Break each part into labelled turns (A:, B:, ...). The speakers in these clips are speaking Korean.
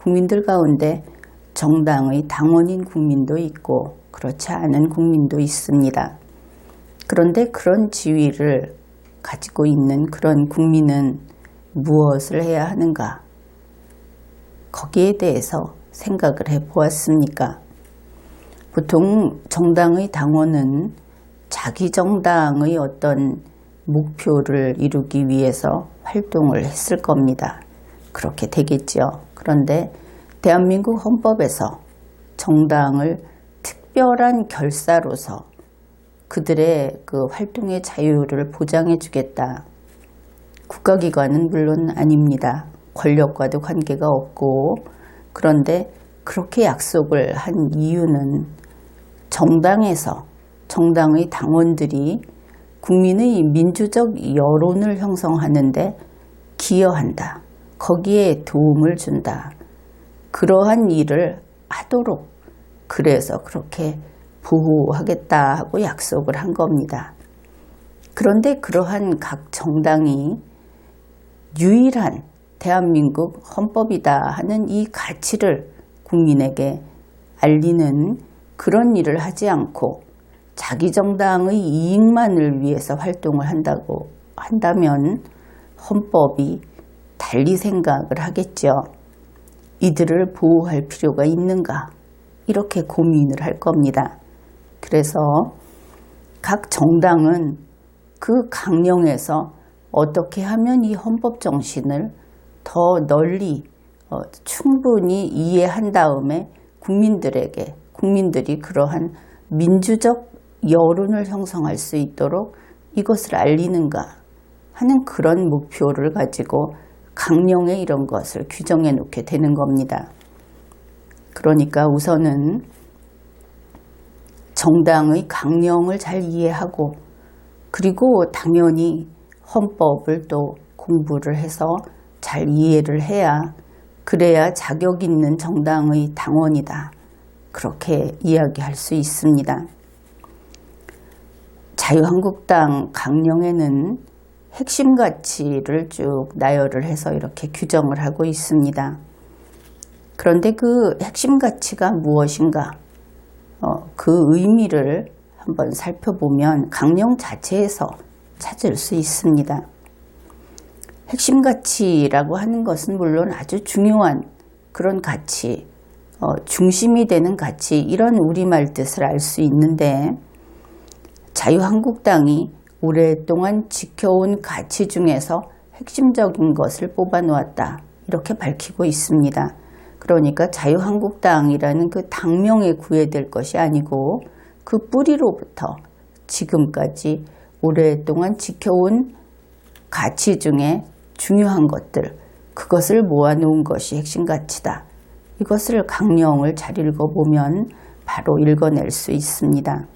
A: 국민들 가운데 정당의 당원인 국민도 있고 그렇지 않은 국민도 있습니다. 그런데 그런 지위를 가지고 있는 그런 국민은 무엇을 해야 하는가? 거기에 대해서 생각을 해보았습니까? 보통 정당의 당원은 자기 정당의 어떤 목표를 이루기 위해서 활동을 했을 겁니다. 그렇게 되겠죠. 그런데 대한민국 헌법에서 정당을 특별한 결사로서 그들의 그 활동의 자유를 보장해 주겠다. 국가기관은 물론 아닙니다. 권력과도 관계가 없고, 그런데 그렇게 약속을 한 이유는 정당에서 정당의 당원들이 국민의 민주적 여론을 형성하는데 기여한다. 거기에 도움을 준다. 그러한 일을 하도록 그래서 그렇게 보호하겠다 하고 약속을 한 겁니다. 그런데 그러한 각 정당이 유일한 대한민국 헌법이다 하는 이 가치를 국민에게 알리는 그런 일을 하지 않고 자기 정당의 이익만을 위해서 활동을 한다면 헌법이 달리 생각을 하겠죠. 이들을 보호할 필요가 있는가? 이렇게 고민을 할 겁니다. 그래서 각 정당은 그 강령에서 어떻게 하면 이 헌법 정신을 더 널리 충분히 이해한 다음에 국민들이 그러한 민주적 여론을 형성할 수 있도록 이것을 알리는가 하는 그런 목표를 가지고 강령에 이런 것을 규정해 놓게 되는 겁니다. 그러니까 우선은 정당의 강령을 잘 이해하고 그리고 당연히 헌법을 또 공부를 해서 잘 이해를 해야 그래야 자격 있는 정당의 당원이다. 그렇게 이야기할 수 있습니다. 자유한국당 강령에는 핵심 가치를 쭉 나열을 해서 이렇게 규정을 하고 있습니다. 그런데 그 핵심 가치가 무엇인가? 그 의미를 한번 살펴보면 강령 자체에서 찾을 수 있습니다. 핵심 가치라고 하는 것은 물론 아주 중요한 그런 가치, 중심이 되는 가치, 이런 우리말 뜻을 알 수 있는데 자유한국당이 오랫동안 지켜온 가치 중에서 핵심적인 것을 뽑아놓았다. 이렇게 밝히고 있습니다. 그러니까 자유한국당이라는 그 당명에 구애될 것이 아니고 그 뿌리로부터 지금까지 오랫동안 지켜온 가치 중에 중요한 것들, 그것을 모아놓은 것이 핵심 가치다. 이것을 강령을 잘 읽어보면 바로 읽어낼 수 있습니다.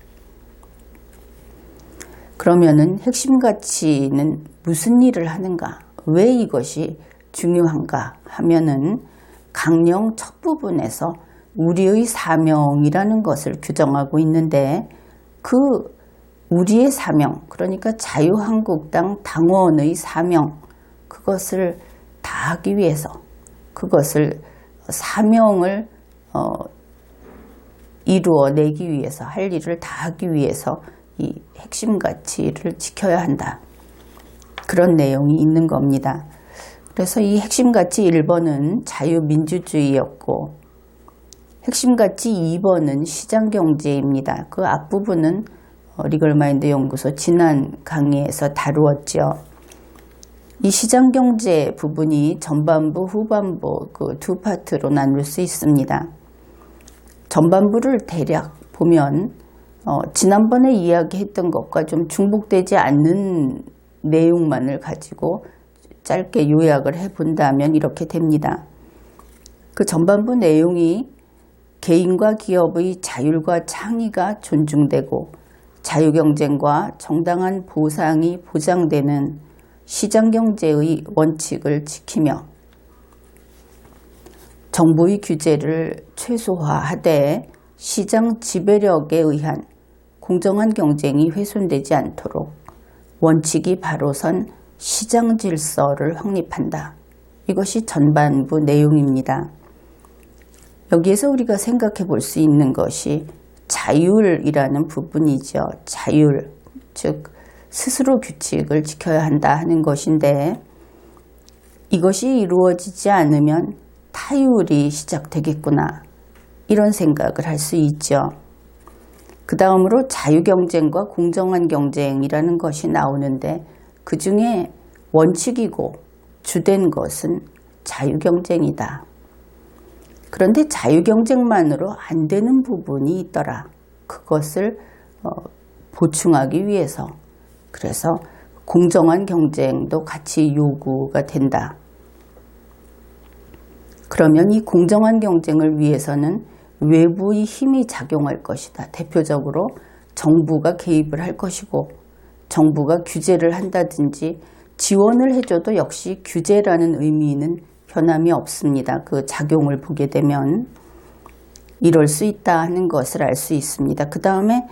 A: 그러면은 핵심 가치는 무슨 일을 하는가? 왜 이것이 중요한가 하면은 강령 첫 부분에서 우리의 사명이라는 것을 규정하고 있는데 그 우리의 사명, 그러니까 자유한국당 당원의 사명, 그것을 다하기 위해서, 그것을 사명을 이루어내기 위해서, 할 일을 다하기 위해서 이 핵심 가치를 지켜야 한다. 그런 내용이 있는 겁니다. 그래서 이 핵심 가치 1번은 자유민주주의였고 핵심 가치 2번은 시장경제입니다. 그 앞부분은 리걸마인드 연구소 지난 강의에서 다루었죠. 이 시장경제 부분이 전반부, 후반부 그 두 파트로 나눌 수 있습니다. 전반부를 대략 보면 지난번에 이야기했던 것과 좀 중복되지 않는 내용만을 가지고 짧게 요약을 해본다면 이렇게 됩니다. 그 전반부 내용이 개인과 기업의 자율과 창의가 존중되고 자유경쟁과 정당한 보상이 보장되는 시장경제의 원칙을 지키며 정부의 규제를 최소화하되 시장 지배력에 의한 공정한 경쟁이 훼손되지 않도록 원칙이 바로 선 시장 질서를 확립한다. 이것이 전반부 내용입니다. 여기에서 우리가 생각해 볼 수 있는 것이 자율이라는 부분이죠. 자율, 즉 스스로 규칙을 지켜야 한다 하는 것인데, 이것이 이루어지지 않으면 타율이 시작되겠구나, 이런 생각을 할 수 있죠. 그 다음으로 자유경쟁과 공정한 경쟁이라는 것이 나오는데, 그 중에 원칙이고 주된 것은 자유경쟁이다. 그런데 자유경쟁만으로 안 되는 부분이 있더라. 그것을 보충하기 위해서, 그래서 공정한 경쟁도 같이 요구가 된다. 그러면 이 공정한 경쟁을 위해서는 외부의 힘이 작용할 것이다. 대표적으로 정부가 개입을 할 것이고, 정부가 규제를 한다든지 지원을 해줘도 역시 규제라는 의미는 변함이 없습니다. 그 작용을 보게 되면 이럴 수 있다 하는 것을 알 수 있습니다. 그 다음에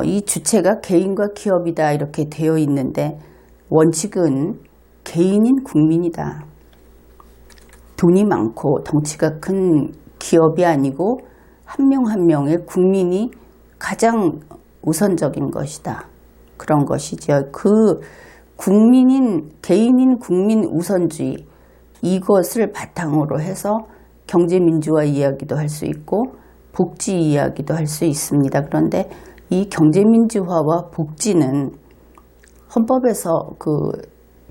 A: 이 주체가 개인과 기업이다 이렇게 되어 있는데, 원칙은 개인인 국민이다. 돈이 많고 덩치가 큰 기업이 아니고 한 명 한 명의 국민이 가장 우선적인 것이다. 그런 것이죠. 그 개인인 국민 우선주의, 이것을 바탕으로 해서 경제민주화 이야기도 할 수 있고 복지 이야기도 할 수 있습니다. 그런데 이 경제민주화와 복지는 헌법에서 그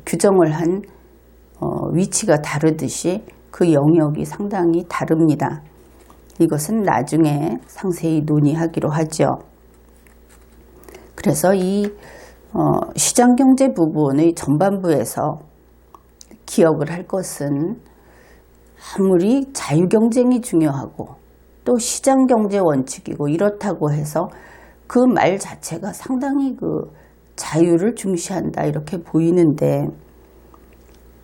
A: 규정을 한 위치가 다르듯이 그 영역이 상당히 다릅니다. 이것은 나중에 상세히 논의하기로 하죠. 그래서 이 시장경제 부분의 전반부에서 기억을 할 것은, 아무리 자유경쟁이 중요하고 또 시장경제 원칙이고 이렇다고 해서 그 말 자체가 상당히 그 자유를 중시한다 이렇게 보이는데,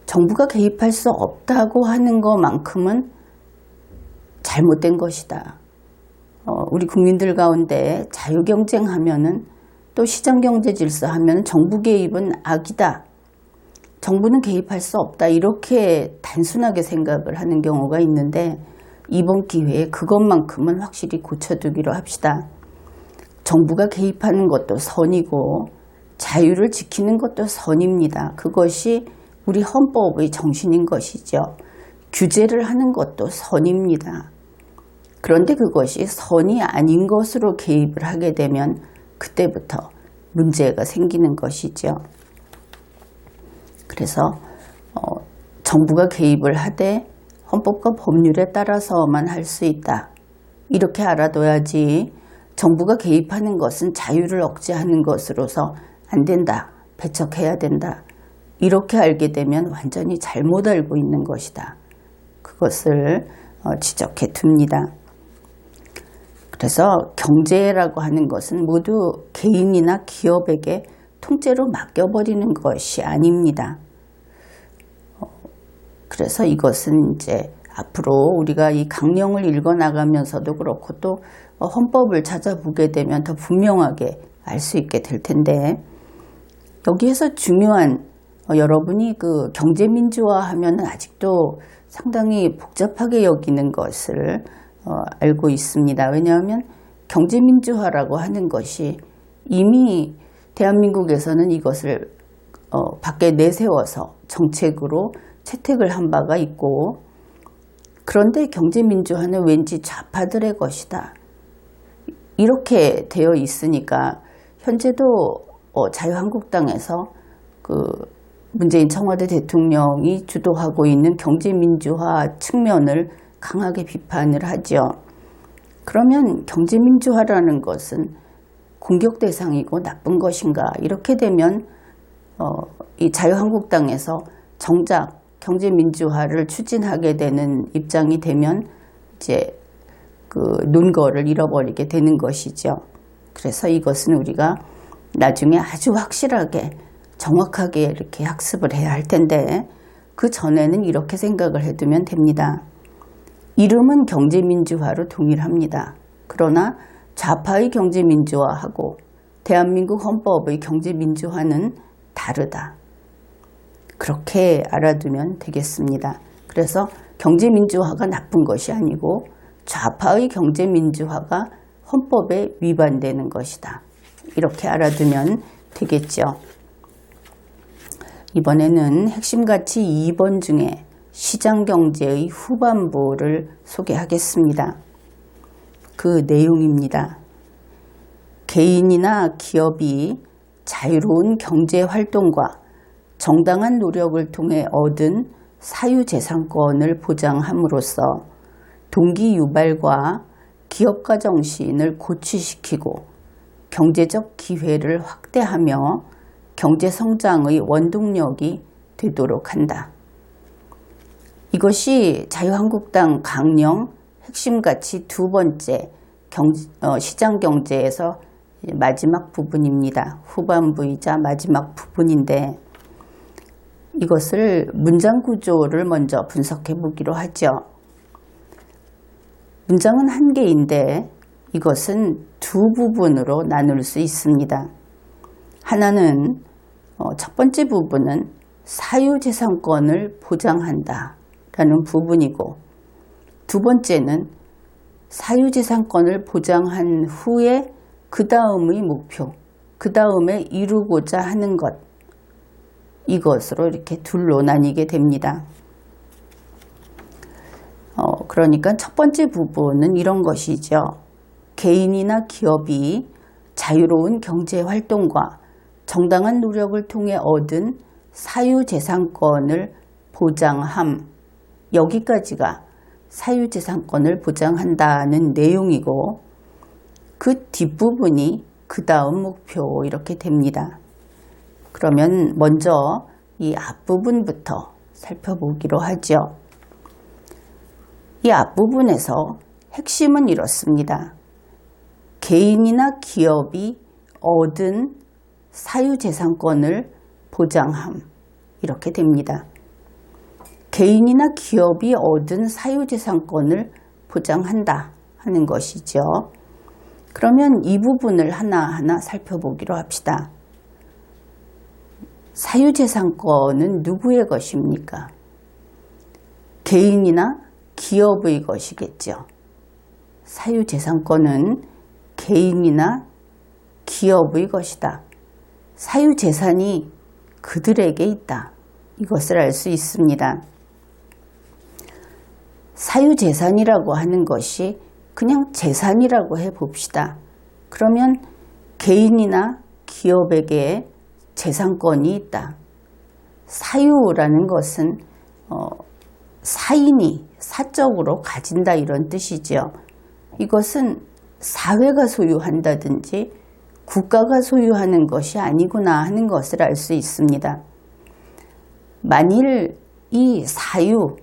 A: 정부가 개입할 수 없다고 하는 것만큼은 잘못된 것이다. 우리 국민들 가운데 자유경쟁하면은, 또 시장경제 질서하면 정부 개입은 악이다. 정부는 개입할 수 없다. 이렇게 단순하게 생각을 하는 경우가 있는데, 이번 기회에 그것만큼은 확실히 고쳐두기로 합시다. 정부가 개입하는 것도 선이고 자유를 지키는 것도 선입니다. 그것이 우리 헌법의 정신인 것이죠. 규제를 하는 것도 선입니다. 그런데 그것이 선이 아닌 것으로 개입을 하게 되면 그때부터 문제가 생기는 것이죠. 그래서 정부가 개입을 하되 헌법과 법률에 따라서만 할 수 있다. 이렇게 알아둬야지, 정부가 개입하는 것은 자유를 억제하는 것으로서 안 된다. 배척해야 된다. 이렇게 알게 되면 완전히 잘못 알고 있는 것이다. 그것을 지적해 둡니다. 그래서 경제라고 하는 것은 모두 개인이나 기업에게 통째로 맡겨버리는 것이 아닙니다. 그래서 이것은 이제 앞으로 우리가 이 강령을 읽어 나가면서도 그렇고 또 헌법을 찾아보게 되면 더 분명하게 알 수 있게 될 텐데, 여기에서 중요한, 여러분이 그 경제민주화 하면 아직도 상당히 복잡하게 여기는 것을 알고 있습니다. 왜냐하면 경제민주화라고 하는 것이 이미 대한민국에서는 이것을 밖에 내세워서 정책으로 채택을 한 바가 있고, 그런데 경제민주화는 왠지 좌파들의 것이다. 이렇게 되어 있으니까 현재도 자유한국당에서 그 문재인 청와대 대통령이 주도하고 있는 경제민주화 측면을 강하게 비판을 하죠. 그러면 경제민주화라는 것은 공격 대상이고 나쁜 것인가? 이렇게 되면 이 자유한국당에서 정작 경제민주화를 추진하게 되는 입장이 되면 이제 그 논거를 잃어버리게 되는 것이죠. 그래서 이것은 우리가 나중에 아주 확실하게 정확하게 이렇게 학습을 해야 할 텐데, 그 전에는 이렇게 생각을 해두면 됩니다. 이름은 경제민주화로 동일합니다. 그러나 좌파의 경제민주화하고 대한민국 헌법의 경제민주화는 다르다. 그렇게 알아두면 되겠습니다. 그래서 경제민주화가 나쁜 것이 아니고 좌파의 경제민주화가 헌법에 위반되는 것이다. 이렇게 알아두면 되겠죠. 이번에는 핵심 가치 2번 중에 시장경제의 후반부를 소개하겠습니다. 그 내용입니다. 개인이나 기업이 자유로운 경제활동과 정당한 노력을 통해 얻은 사유재산권을 보장함으로써 동기유발과 기업가 정신을 고취시키고 경제적 기회를 확대하며 경제성장의 원동력이 되도록 한다. 이것이 자유한국당 강령 핵심 가치 두 번째 시장경제에서 마지막 부분입니다. 후반부이자 마지막 부분인데 이것을 문장 구조를 먼저 분석해 보기로 하죠. 문장은 한 개인데 이것은 두 부분으로 나눌 수 있습니다. 하나는 첫 번째 부분은 사유재산권을 보장한다 라는 부분이고, 두 번째는 사유재산권을 보장한 후에 그 다음의 목표, 그 다음에 이루고자 하는 것, 이것으로 이렇게 둘로 나뉘게 됩니다. 그러니까 첫 번째 부분은 이런 것이죠. 개인이나 기업이 자유로운 경제활동과 정당한 노력을 통해 얻은 사유재산권을 보장함, 여기까지가 사유재산권을 보장한다는 내용이고, 그 뒷부분이 그 다음 목표 이렇게 됩니다. 그러면 먼저 이 앞부분부터 살펴보기로 하죠. 이 앞부분에서 핵심은 이렇습니다. 개인이나 기업이 얻은 사유재산권을 보장함, 이렇게 됩니다. 개인이나 기업이 얻은 사유재산권을 보장한다 하는 것이죠. 그러면 이 부분을 하나하나 살펴보기로 합시다. 사유재산권은 누구의 것입니까? 개인이나 기업의 것이겠죠. 사유재산권은 개인이나 기업의 것이다. 사유재산이 그들에게 있다. 이것을 알 수 있습니다. 사유재산이라고 하는 것이 그냥 재산이라고 해봅시다. 그러면 개인이나 기업에게 재산권이 있다. 사유라는 것은 사인이 사적으로 가진다 이런 뜻이죠. 이것은 사회가 소유한다든지 국가가 소유하는 것이 아니구나 하는 것을 알 수 있습니다. 만일 이 사유,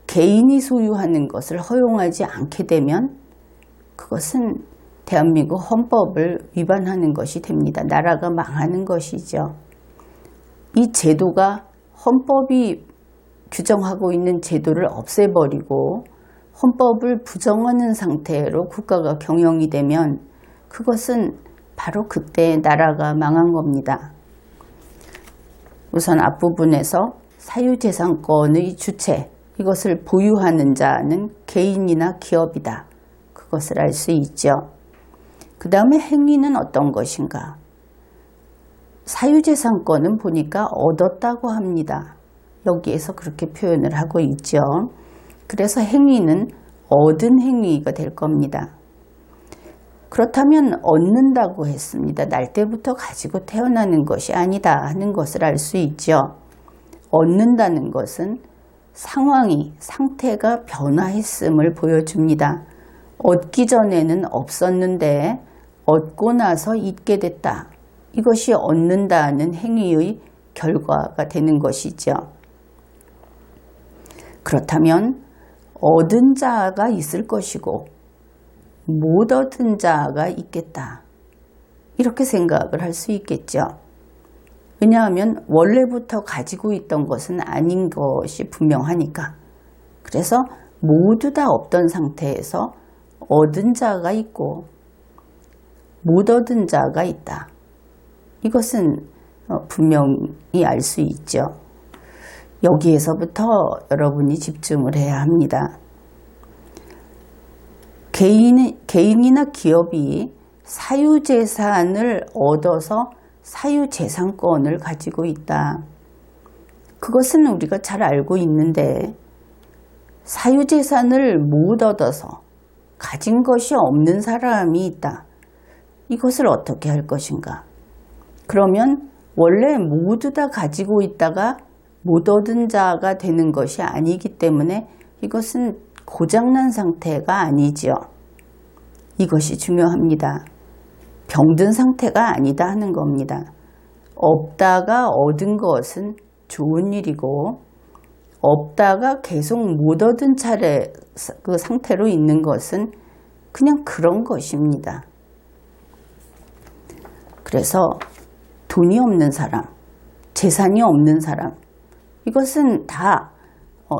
A: 개인이 소유하는 것을 허용하지 않게 되면 그것은 대한민국 헌법을 위반하는 것이 됩니다. 나라가 망하는 것이죠. 이 제도가 헌법이 규정하고 있는 제도를 없애버리고 헌법을 부정하는 상태로 국가가 경영이 되면 그것은 바로 그때 나라가 망한 겁니다. 우선 앞부분에서 사유재산권의 주체, 이것을 보유하는 자는 개인이나 기업이다. 그것을 알 수 있죠. 그 다음에 행위는 어떤 것인가? 사유재산권은 보니까 얻었다고 합니다. 여기에서 그렇게 표현을 하고 있죠. 그래서 행위는 얻은 행위가 될 겁니다. 그렇다면 얻는다고 했습니다. 날 때부터 가지고 태어나는 것이 아니다 하는 것을 알 수 있죠. 얻는다는 것은 상태가 변화했음을 보여줍니다. 얻기 전에는 없었는데 얻고 나서 있게 됐다. 이것이 얻는다는 행위의 결과가 되는 것이죠. 그렇다면 얻은 자가 있을 것이고 못 얻은 자가 있겠다. 이렇게 생각을 할 수 있겠죠. 왜냐하면 원래부터 가지고 있던 것은 아닌 것이 분명하니까. 그래서 모두 다 없던 상태에서 얻은 자가 있고 못 얻은 자가 있다. 이것은 분명히 알 수 있죠. 여기에서부터 여러분이 집중을 해야 합니다. 개인이나 기업이 사유재산을 얻어서 사유재산권을 가지고 있다. 그것은 우리가 잘 알고 있는데 사유재산을 못 얻어서 가진 것이 없는 사람이 있다. 이것을 어떻게 할 것인가? 그러면 원래 모두 다 가지고 있다가 못 얻은 자가 되는 것이 아니기 때문에 이것은 고장난 상태가 아니지요. 이것이 중요합니다. 병든 상태가 아니다 하는 겁니다. 없다가 얻은 것은 좋은 일이고 없다가 계속 못 얻은 차례 그 상태로 있는 것은 그냥 그런 것입니다. 그래서 돈이 없는 사람, 재산이 없는 사람, 이것은 다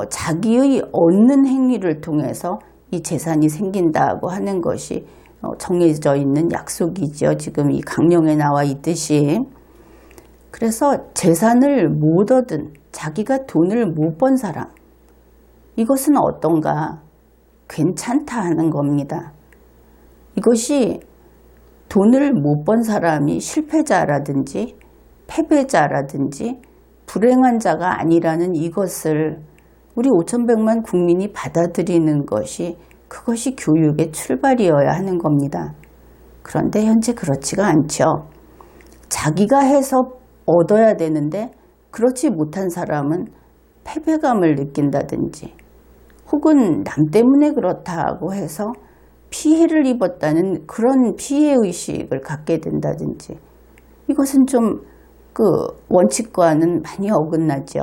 A: 자기의 얻는 행위를 통해서 이 재산이 생긴다고 하는 것이 정해져 있는 약속이죠. 지금 이 강령에 나와 있듯이. 그래서 재산을 못 얻은, 자기가 돈을 못 번 사람, 이것은 어떤가? 괜찮다 하는 겁니다. 이것이 돈을 못 번 사람이 실패자라든지 패배자라든지 불행한 자가 아니라는 이것을 우리 5,100만 국민이 받아들이는 것이 그것이 교육의 출발이어야 하는 겁니다. 그런데 현재 그렇지가 않죠. 자기가 해서 얻어야 되는데 그렇지 못한 사람은 패배감을 느낀다든지 혹은 남 때문에 그렇다고 해서 피해를 입었다는 그런 피해의식을 갖게 된다든지 이것은 좀 그 원칙과는 많이 어긋나죠.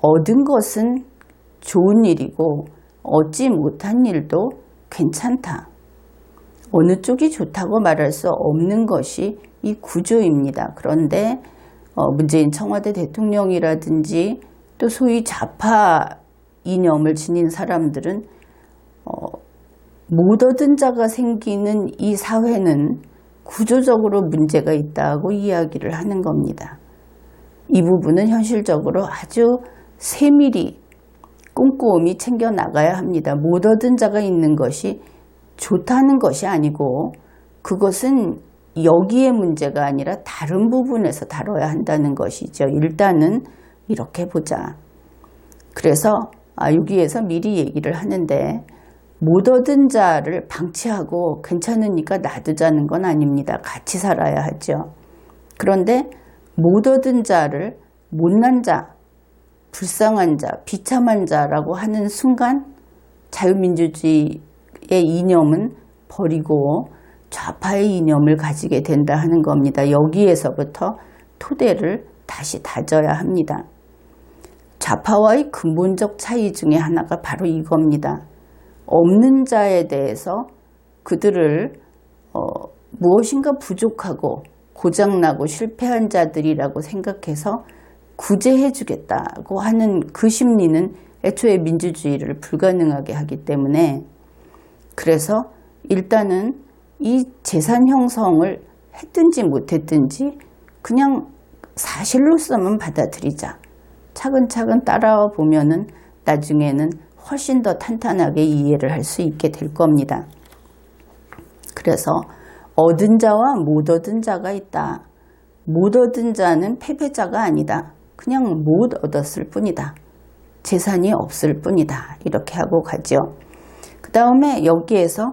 A: 얻은 것은 좋은 일이고 얻지 못한 일도 괜찮다. 어느 쪽이 좋다고 말할 수 없는 것이 이 구조입니다. 그런데 문재인 청와대 대통령이라든지 또 소위 좌파 이념을 지닌 사람들은 못 얻은 자가 생기는 이 사회는 구조적으로 문제가 있다고 이야기를 하는 겁니다. 이 부분은 현실적으로 아주 세밀히 꼼꼼히 챙겨나가야 합니다. 못 얻은 자가 있는 것이 좋다는 것이 아니고 그것은 여기에 문제가 아니라 다른 부분에서 다뤄야 한다는 것이죠. 일단은 이렇게 보자. 그래서 여기에서 미리 얘기를 하는데 못 얻은 자를 방치하고 괜찮으니까 놔두자는 건 아닙니다. 같이 살아야 하죠. 그런데 못 얻은 자를 못난 자, 불쌍한 자, 비참한 자라고 하는 순간 자유민주주의의 이념은 버리고 좌파의 이념을 가지게 된다 하는 겁니다. 여기에서부터 토대를 다시 다져야 합니다. 좌파와의 근본적 차이 중에 하나가 바로 이겁니다. 없는 자에 대해서 그들을 무엇인가 부족하고 고장나고 실패한 자들이라고 생각해서 구제해 주겠다고 하는 그 심리는 애초에 민주주의를 불가능하게 하기 때문에 그래서 일단은 이 재산 형성을 했든지 못했든지 그냥 사실로서만 받아들이자. 차근차근 따라와 보면은 나중에는 훨씬 더 탄탄하게 이해를 할 수 있게 될 겁니다. 그래서 얻은 자와 못 얻은 자가 있다. 못 얻은 자는 패배자가 아니다. 그냥 못 얻었을 뿐이다. 재산이 없을 뿐이다. 이렇게 하고 가죠. 그 다음에 여기에서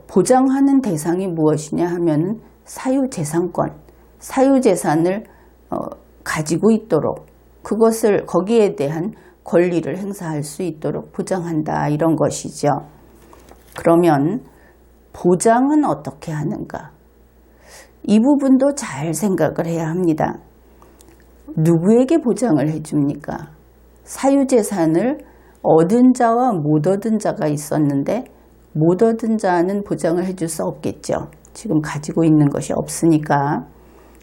A: 보장하는 대상이 무엇이냐 하면은 사유재산권, 사유재산을 가지고 있도록 그것을 거기에 대한 권리를 행사할 수 있도록 보장한다 이런 것이죠. 그러면 보장은 어떻게 하는가? 이 부분도 잘 생각을 해야 합니다. 누구에게 보장을 해줍니까? 사유재산을 얻은 자와 못 얻은 자가 있었는데 못 얻은 자는 보장을 해줄 수 없겠죠. 지금 가지고 있는 것이 없으니까.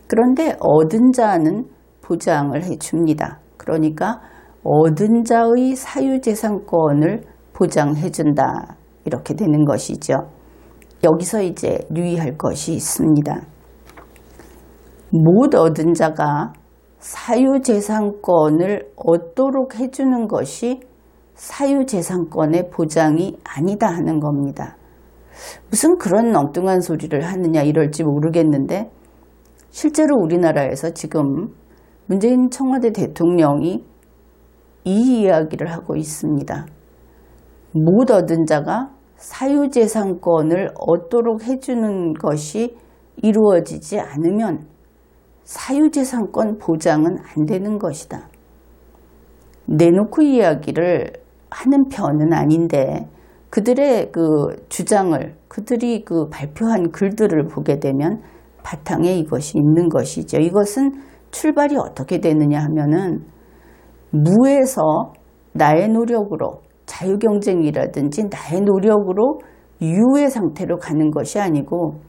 A: 그런데 얻은 자는 보장을 해줍니다. 그러니까 얻은 자의 사유재산권을 보장해준다. 이렇게 되는 것이죠. 여기서 이제 유의할 것이 있습니다. 못 얻은 자가 사유재산권을 얻도록 해주는 것이 사유재산권의 보장이 아니다 하는 겁니다. 무슨 그런 엉뚱한 소리를 하느냐 이럴지 모르겠는데 실제로 우리나라에서 지금 문재인 청와대 대통령이 이 이야기를 하고 있습니다. 못 얻은 자가 사유재산권을 얻도록 해주는 것이 이루어지지 않으면 사유재산권 보장은 안 되는 것이다. 내놓고 이야기를 하는 편은 아닌데 그들의 그 주장을, 그들이 그 발표한 글들을 보게 되면 바탕에 이것이 있는 것이죠. 이것은 출발이 어떻게 되느냐 하면은 무에서 나의 노력으로 자유경쟁이라든지 나의 노력으로 유의 상태로 가는 것이 아니고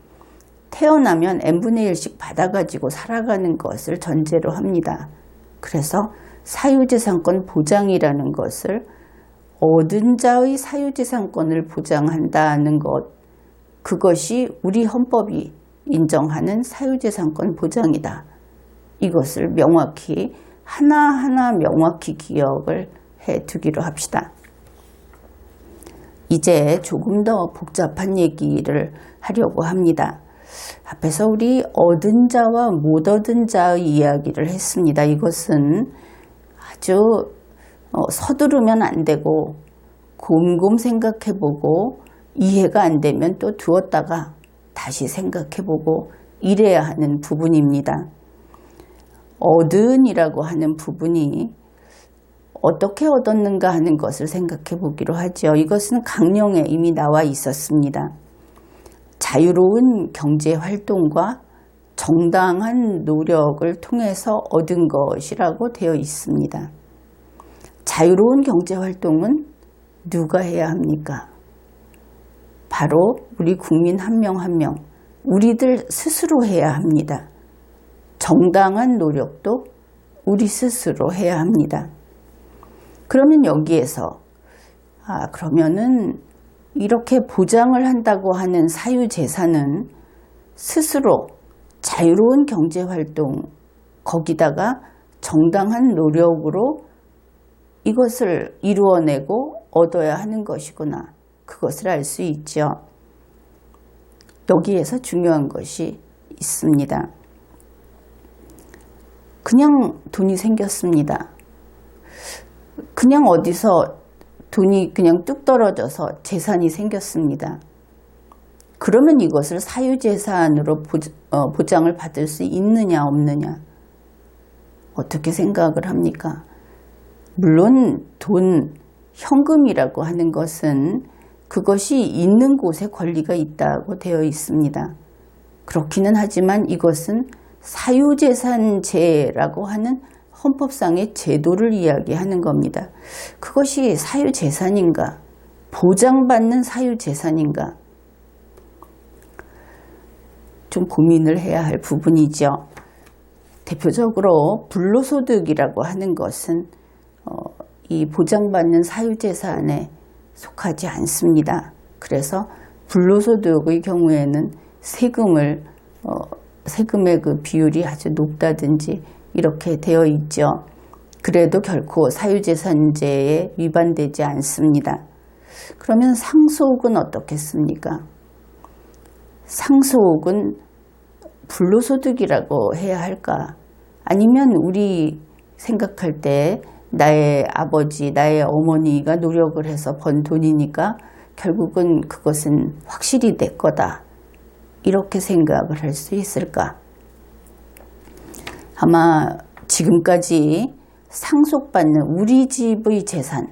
A: 태어나면 n분의 1씩 받아가지고 살아가는 것을 전제로 합니다. 그래서 사유재산권 보장이라는 것을 얻은 자의 사유재산권을 보장한다는 것, 그것이 우리 헌법이 인정하는 사유재산권 보장이다. 이것을 명확히 하나하나 명확히 기억을 해두기로 합시다. 이제 조금 더 복잡한 얘기를 하려고 합니다. 앞에서 우리 얻은 자와 못 얻은 자의 이야기를 했습니다. 이것은 아주 서두르면 안 되고 곰곰 생각해보고 이해가 안 되면 또 두었다가 다시 생각해보고 이래야 하는 부분입니다. 얻은이라고 하는 부분이 어떻게 얻었는가 하는 것을 생각해 보기로 하죠. 이것은 강령에 이미 나와 있었습니다. 자유로운 경제활동과 정당한 노력을 통해서 얻은 것이라고 되어 있습니다. 자유로운 경제활동은 누가 해야 합니까? 바로 우리 국민 한 명 한 명, 우리들 스스로 해야 합니다. 정당한 노력도 우리 스스로 해야 합니다. 그러면 여기에서 그러면은 이렇게 보장을 한다고 하는 사유재산은 스스로 자유로운 경제활동 거기다가 정당한 노력으로 이것을 이루어내고 얻어야 하는 것이구나. 그것을 알 수 있죠. 여기에서 중요한 것이 있습니다. 그냥 돈이 생겼습니다. 그냥 어디서 돈이 그냥 뚝 떨어져서 재산이 생겼습니다. 그러면 이것을 사유재산으로 보장을 받을 수 있느냐 없느냐 어떻게 생각을 합니까? 물론 돈, 현금이라고 하는 것은 그것이 있는 곳에 권리가 있다고 되어 있습니다. 그렇기는 하지만 이것은 사유재산제라고 하는 헌법상의 제도를 이야기하는 겁니다. 그것이 사유재산인가? 보장받는 사유재산인가? 좀 고민을 해야 할 부분이죠. 대표적으로 불로소득이라고 하는 것은 이 보장받는 사유재산에 속하지 않습니다. 그래서 불로소득의 경우에는 세금의 그 비율이 아주 높다든지 이렇게 되어 있죠. 그래도 결코 사유재산제에 위반되지 않습니다. 그러면 상속은 어떻겠습니까? 상속은 불로소득이라고 해야 할까? 아니면 우리 생각할 때 나의 아버지, 나의 어머니가 노력을 해서 번 돈이니까 결국은 그것은 확실히 내 거다. 이렇게 생각을 할 수 있을까? 아마 지금까지 상속받는 우리 집의 재산,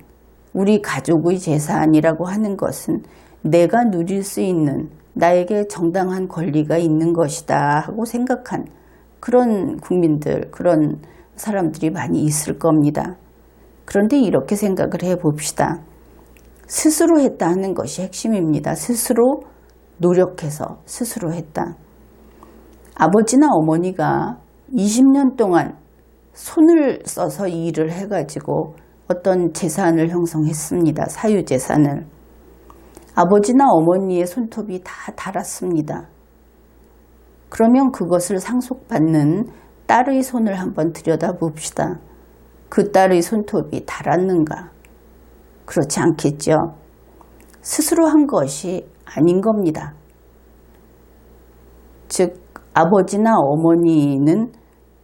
A: 우리 가족의 재산이라고 하는 것은 내가 누릴 수 있는 나에게 정당한 권리가 있는 것이다 하고 생각한 그런 국민들, 그런 사람들이 많이 있을 겁니다. 그런데 이렇게 생각을 해봅시다. 스스로 했다 하는 것이 핵심입니다. 스스로 노력해서 스스로 했다. 아버지나 어머니가 20년 동안 손을 써서 일을 해가지고 어떤 재산을 형성했습니다. 사유재산을. 아버지나 어머니의 손톱이 다 닳았습니다. 그러면 그것을 상속받는 딸의 손을 한번 들여다봅시다. 그 딸의 손톱이 닳았는가? 그렇지 않겠죠. 스스로 한 것이 아닌 겁니다. 즉 아버지나 어머니는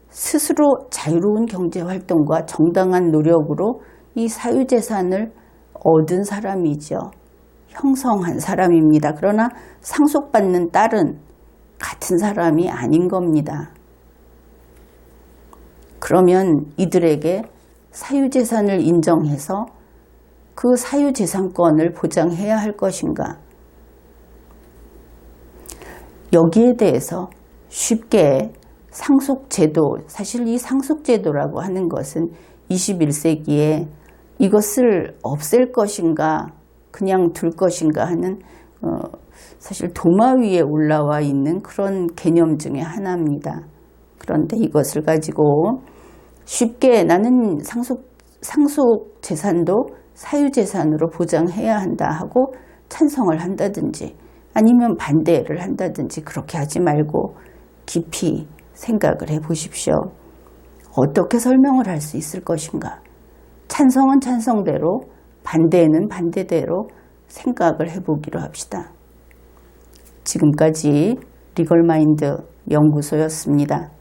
A: 스스로 자유로운 경제활동과 정당한 노력으로 이 사유재산을 얻은 사람이죠. 형성한 사람입니다. 그러나 상속받는 딸은 같은 사람이 아닌 겁니다. 그러면 이들에게 사유재산을 인정해서 그 사유재산권을 보장해야 할 것인가? 여기에 대해서 쉽게 상속제도, 사실 이 상속제도라고 하는 것은 21세기에 이것을 없앨 것인가 그냥 둘 것인가 하는 사실 도마 위에 올라와 있는 그런 개념 중에 하나입니다. 그런데 이것을 가지고 쉽게 나는 상속 재산도 사유재산으로 보장해야 한다 하고 찬성을 한다든지 아니면 반대를 한다든지 그렇게 하지 말고 깊이 생각을 해 보십시오. 어떻게 설명을 할 수 있을 것인가? 찬성은 찬성대로, 반대는 반대대로 생각을 해보기로 합시다. 지금까지 리걸마인드 연구소였습니다.